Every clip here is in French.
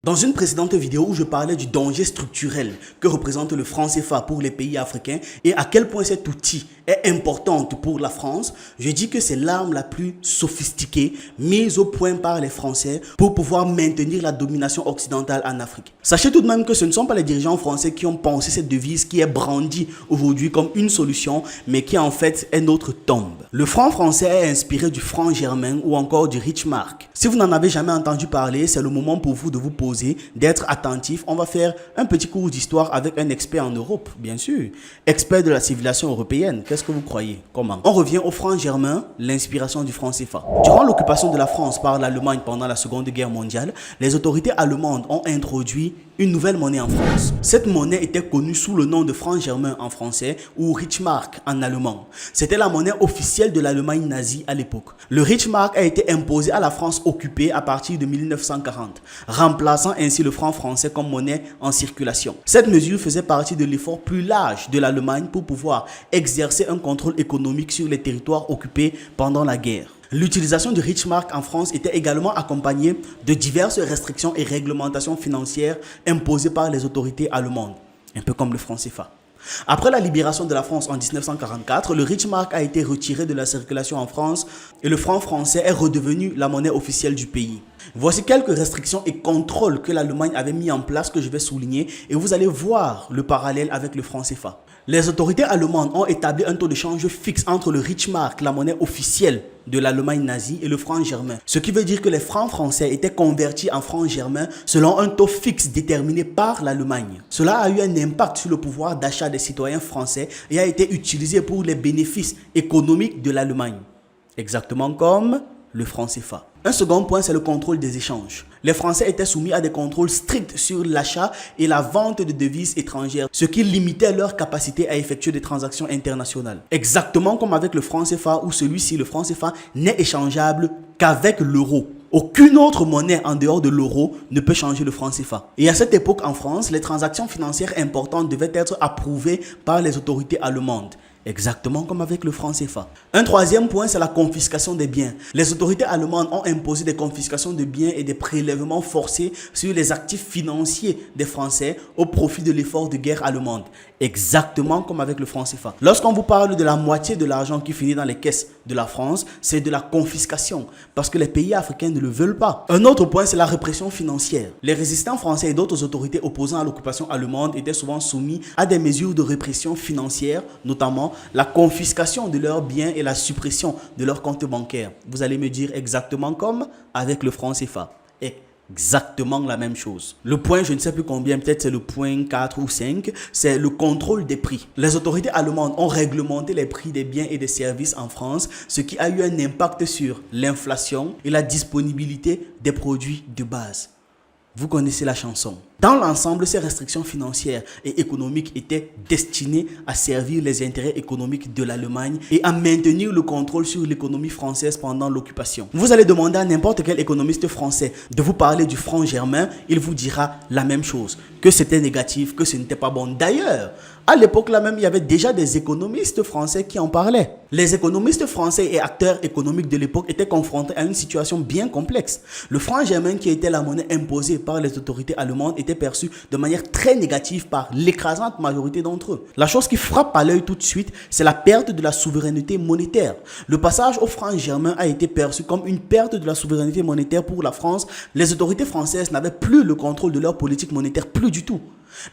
Dans une précédente vidéo où je parlais du danger structurel que représente le franc CFA pour les pays africains et à quel point cet outil est important pour la France, je dis que c'est l'arme la plus sophistiquée mise au point par les Français pour pouvoir maintenir la domination occidentale en Afrique. Sachez tout de même que ce ne sont pas les dirigeants français qui ont pensé cette devise qui est brandie aujourd'hui comme une solution, mais qui en fait est notre tombe. Le franc français est inspiré du franc germain ou encore du Reichsmark. Si vous n'en avez jamais entendu parler, c'est le moment pour vous de vous poser, d'être attentif. On va faire un petit cours d'histoire avec un expert en Europe, bien sûr. Expert de la civilisation européenne. Qu'est-ce que vous croyez? Comment? On revient au franc germain, l'inspiration du franc CFA. Durant l'occupation de la France par l'Allemagne pendant la Seconde Guerre mondiale, les autorités allemandes ont introduit une nouvelle monnaie en France. Cette monnaie était connue sous le nom de franc germain en français ou Reichsmark en allemand. C'était la monnaie officielle de l'Allemagne nazie à l'époque. Le Reichsmark a été imposé à la France occupée à partir de 1940, remplaçant ainsi le franc français comme monnaie en circulation. Cette mesure faisait partie de l'effort plus large de l'Allemagne pour pouvoir exercer un contrôle économique sur les territoires occupés pendant la guerre. L'utilisation du Reichsmark en France était également accompagnée de diverses restrictions et réglementations financières imposées par les autorités allemandes, un peu comme le franc CFA. Après la libération de la France en 1944, le Reichsmark a été retiré de la circulation en France et le franc français est redevenu la monnaie officielle du pays. Voici quelques restrictions et contrôles que l'Allemagne avait mis en place que je vais souligner et vous allez voir le parallèle avec le franc CFA. Les autorités allemandes ont établi un taux de change fixe entre le Reichsmark, la monnaie officielle de l'Allemagne nazie, et le franc germain. Ce qui veut dire que les francs français étaient convertis en francs germains selon un taux fixe déterminé par l'Allemagne. Cela a eu un impact sur le pouvoir d'achat des citoyens français et a été utilisé pour les bénéfices économiques de l'Allemagne. Exactement comme le franc CFA. Un second point, c'est le contrôle des échanges. Les Français étaient soumis à des contrôles stricts sur l'achat et la vente de devises étrangères, ce qui limitait leur capacité à effectuer des transactions internationales. Exactement comme avec le franc CFA, où celui-ci, le franc CFA, n'est échangeable qu'avec l'euro. Aucune autre monnaie en dehors de l'euro ne peut changer le franc CFA. Et à cette époque en France, les transactions financières importantes devaient être approuvées par les autorités allemandes. Exactement comme avec le franc CFA. Un troisième point, c'est la confiscation des biens. Les autorités allemandes ont imposé des confiscations de biens et des prélèvements forcés sur les actifs financiers des Français au profit de l'effort de guerre allemande. Exactement comme avec le franc CFA. Lorsqu'on vous parle de la moitié de l'argent qui finit dans les caisses de la France, c'est de la confiscation parce que les pays africains ne le veulent pas. Un autre point, c'est la répression financière. Les résistants français et d'autres autorités opposant à l'occupation allemande étaient souvent soumis à des mesures de répression financière, notamment la confiscation de leurs biens et la suppression de leurs comptes bancaires. Vous allez me dire exactement comme avec le franc CFA. Exactement la même chose. Le point, je ne sais plus combien, peut-être c'est le point 4 ou 5, c'est le contrôle des prix. Les autorités allemandes ont réglementé les prix des biens et des services en France, ce qui a eu un impact sur l'inflation et la disponibilité des produits de base. Vous connaissez la chanson. Dans l'ensemble, ces restrictions financières et économiques étaient destinées à servir les intérêts économiques de l'Allemagne et à maintenir le contrôle sur l'économie française pendant l'occupation. Vous allez demander à n'importe quel économiste français de vous parler du franc germain, il vous dira la même chose, que c'était négatif, que ce n'était pas bon. D'ailleurs, à l'époque là même, il y avait déjà des économistes français qui en parlaient. Les économistes français et acteurs économiques de l'époque étaient confrontés à une situation bien complexe. Le franc germain, qui était la monnaie imposée par les autorités allemandes, était perçu de manière très négative par l'écrasante majorité d'entre eux. La chose qui frappe à l'œil tout de suite, c'est la perte de la souveraineté monétaire. Le passage au franc germain a été perçu comme une perte de la souveraineté monétaire pour la France. Les autorités françaises n'avaient plus le contrôle de leur politique monétaire, plus du tout.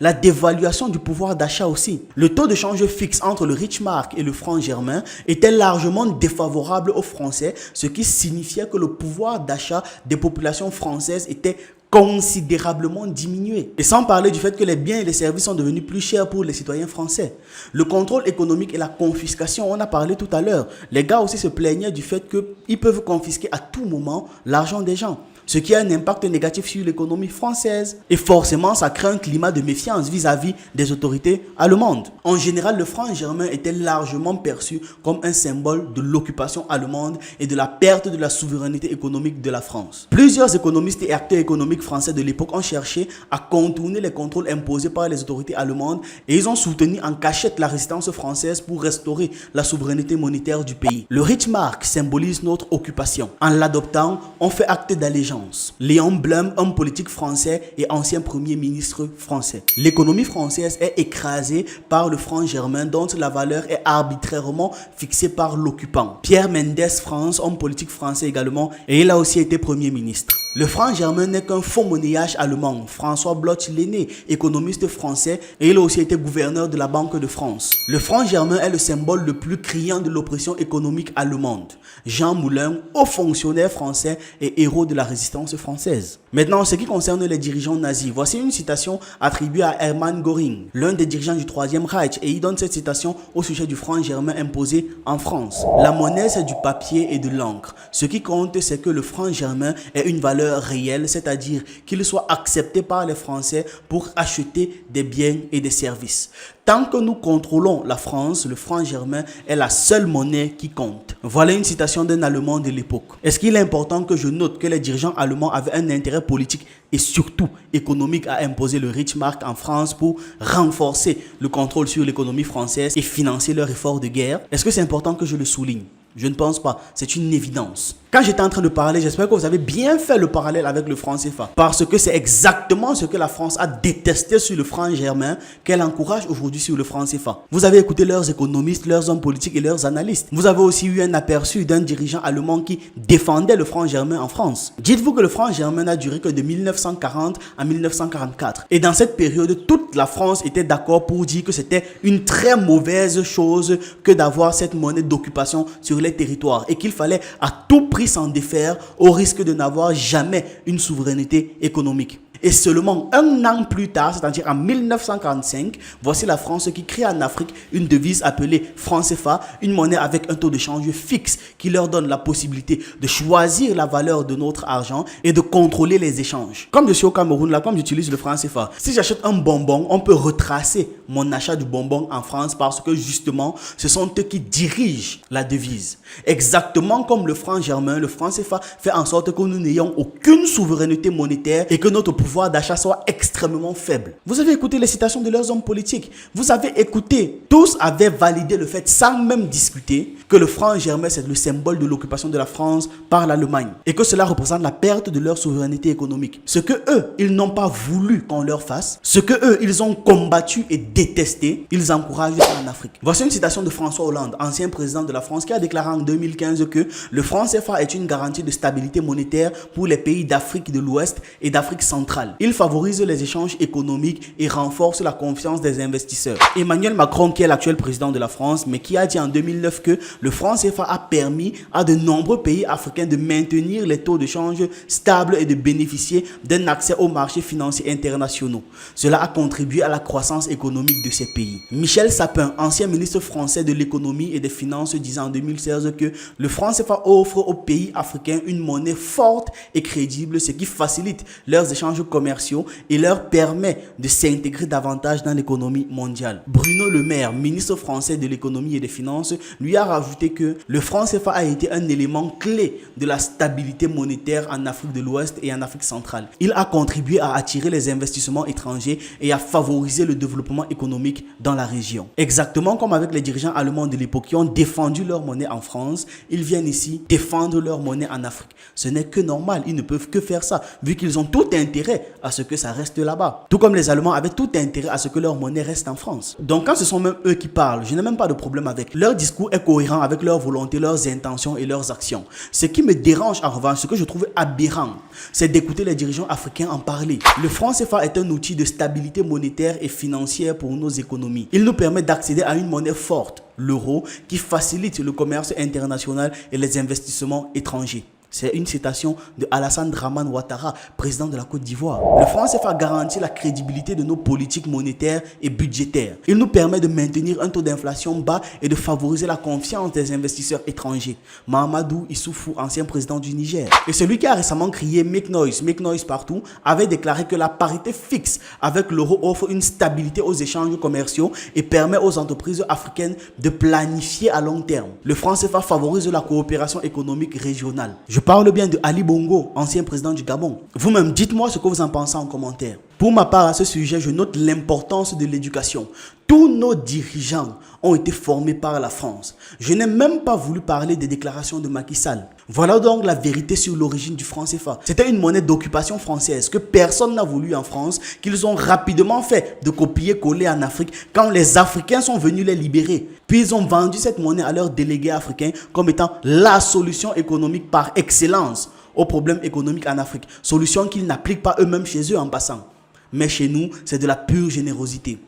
La dévaluation du pouvoir d'achat aussi. Le taux de change fixe entre le Reichsmark et le franc germain était largement défavorable aux Français, ce qui signifiait que le pouvoir d'achat des populations françaises était considérablement diminué. Et sans parler du fait que les biens et les services sont devenus plus chers pour les citoyens français. Le contrôle économique et la confiscation, on a parlé tout à l'heure. Les gars aussi se plaignaient du fait qu'ils peuvent confisquer à tout moment l'argent des gens, ce qui a un impact négatif sur l'économie française. Et forcément, ça crée un climat de méfiance vis-à-vis des autorités allemandes. En général, le franc germain était largement perçu comme un symbole de l'occupation allemande et de la perte de la souveraineté économique de la France. Plusieurs économistes et acteurs économiques français de l'époque ont cherché à contourner les contrôles imposés par les autorités allemandes et ils ont soutenu en cachette la résistance française pour restaurer la souveraineté monétaire du pays. Le Reichsmark symbolise notre occupation. En l'adoptant, on fait acte d'allégeance l'émergence. Léon Blum, homme politique français et ancien premier ministre français. L'économie française est écrasée par le franc germain dont la valeur est arbitrairement fixée par l'occupant. Pierre Mendès France, homme politique français également, et il a aussi été premier ministre. Le franc germain n'est qu'un faux monnayage allemand. François Bloch l'aîné, économiste français, et il a aussi été gouverneur de la Banque de France. Le franc germain est le symbole le plus criant de l'oppression économique allemande. Jean Moulin, haut fonctionnaire français et héros de la résistance française. Maintenant, en ce qui concerne les dirigeants nazis, voici une citation attribuée à Hermann Göring, l'un des dirigeants du Troisième Reich, et il donne cette citation au sujet du franc germain imposé en France. La monnaie, c'est du papier et de l'encre. Ce qui compte, c'est que le franc germain ait une valeur réelle, c'est-à-dire qu'il soit accepté par les Français pour acheter des biens et des services. Tant que nous contrôlons la France, le franc germain est la seule monnaie qui compte. Voilà une citation d'un Allemand de l'époque. Est-ce qu'il est important que je note que les dirigeants allemands avaient un intérêt politique et surtout économique à imposer le Reichsmark en France pour renforcer le contrôle sur l'économie française et financer leur effort de guerre? Est-ce que c'est important que je le souligne? Je ne pense pas, c'est une évidence. Quand j'étais en train de parler, j'espère que vous avez bien fait le parallèle avec le franc CFA. Parce que c'est exactement ce que la France a détesté sur le franc germain qu'elle encourage aujourd'hui sur le franc CFA. Vous avez écouté leurs économistes, leurs hommes politiques et leurs analystes. Vous avez aussi eu un aperçu d'un dirigeant allemand qui défendait le franc germain en France. Dites-vous que le franc germain n'a duré que de 1940 à 1944. Et dans cette période, toute la France était d'accord pour dire que c'était une très mauvaise chose que d'avoir cette monnaie d'occupation sur les territoires et qu'il fallait à tout prix s'en défaire au risque de n'avoir jamais une souveraineté économique. Et seulement un an plus tard, c'est-à-dire en 1945, voici la France qui crée en Afrique une devise appelée franc CFA, une monnaie avec un taux de change fixe qui leur donne la possibilité de choisir la valeur de notre argent et de contrôler les échanges. Comme je suis au Cameroun, là, comme j'utilise le franc CFA, si j'achète un bonbon, on peut retracer mon achat du bonbon en France parce que justement, ce sont eux qui dirigent la devise. Exactement comme le franc germain, le franc CFA fait en sorte que nous n'ayons aucune souveraineté monétaire et que notre pouvoir d'achat soit extrêmement faible. Vous avez écouté les citations de leurs hommes politiques. Vous avez écouté, tous avaient validé le fait sans même discuter que le franc germain c'est le symbole de l'occupation de la France par l'Allemagne et que cela représente la perte de leur souveraineté économique. Ce que eux, ils n'ont pas voulu qu'on leur fasse, ce que eux, ils ont combattu et détesté, ils encouragent en Afrique. Voici une citation de François Hollande, ancien président de la France, qui a déclaré en 2015 que le franc CFA est une garantie de stabilité monétaire pour les pays d'Afrique de l'Ouest et d'Afrique centrale. Il favorise les échanges économiques et renforce la confiance des investisseurs. Emmanuel Macron, qui est l'actuel président de la France, mais qui a dit en 2009 que le franc CFA a permis à de nombreux pays africains de maintenir les taux de change stables et de bénéficier d'un accès aux marchés financiers internationaux. Cela a contribué à la croissance économique de ces pays. Michel Sapin, ancien ministre français de l'économie et des finances, disait en 2016 que le franc CFA offre aux pays africains une monnaie forte et crédible, ce qui facilite leurs échanges commerciaux et leur permet de s'intégrer davantage dans l'économie mondiale. Bruno Le Maire, ministre français de l'économie et des finances, lui a rajouté que le franc CFA a été un élément clé de la stabilité monétaire en Afrique de l'Ouest et en Afrique centrale. Il a contribué à attirer les investissements étrangers et à favoriser le développement économique dans la région. Exactement comme avec les dirigeants allemands de l'époque qui ont défendu leur monnaie en France, ils viennent ici défendre leur monnaie en Afrique. Ce n'est que normal, ils ne peuvent que faire ça, vu qu'ils ont tout intérêt à ce que ça reste là-bas. Tout comme les Allemands avaient tout intérêt à ce que leur monnaie reste en France. Donc quand ce sont même eux qui parlent, je n'ai même pas de problème avec. Leur discours est cohérent avec leur volonté, leurs intentions et leurs actions. Ce qui me dérange en revanche, ce que je trouve aberrant, c'est d'écouter les dirigeants africains en parler. Le franc CFA est un outil de stabilité monétaire et financière pour nos économies. Il nous permet d'accéder à une monnaie forte, l'euro, qui facilite le commerce international et les investissements étrangers. C'est une citation de Alassane Dramane Ouattara, président de la Côte d'Ivoire. Le franc CFA garantit la crédibilité de nos politiques monétaires et budgétaires. Il nous permet de maintenir un taux d'inflation bas et de favoriser la confiance des investisseurs étrangers. Mahamadou Issoufou, ancien président du Niger. Et celui qui a récemment crié Make Noise partout, avait déclaré que la parité fixe avec l'euro offre une stabilité aux échanges commerciaux et permet aux entreprises africaines de planifier à long terme. Le franc CFA favorise la coopération économique régionale. Je parle bien de Ali Bongo, ancien président du Gabon. Vous-même, dites-moi ce que vous en pensez en commentaire. Pour ma part, à ce sujet, je note l'importance de l'éducation. Tous nos dirigeants ont été formés par la France. Je n'ai même pas voulu parler des déclarations de Macky Sall. Voilà donc la vérité sur l'origine du franc CFA. C'était une monnaie d'occupation française que personne n'a voulu en France, qu'ils ont rapidement fait de copier-coller en Afrique quand les Africains sont venus les libérer. Puis ils ont vendu cette monnaie à leurs délégués africains comme étant la solution économique par excellence aux problèmes économiques en Afrique. Solution qu'ils n'appliquent pas eux-mêmes chez eux en passant. Mais chez nous, c'est de la pure générosité.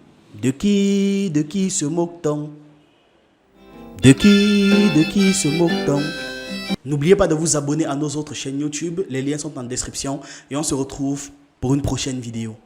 De qui se moque-t-on? De qui se moque-t-on? N'oubliez pas de vous abonner à nos autres chaînes YouTube. Les liens sont en description et on se retrouve pour une prochaine vidéo.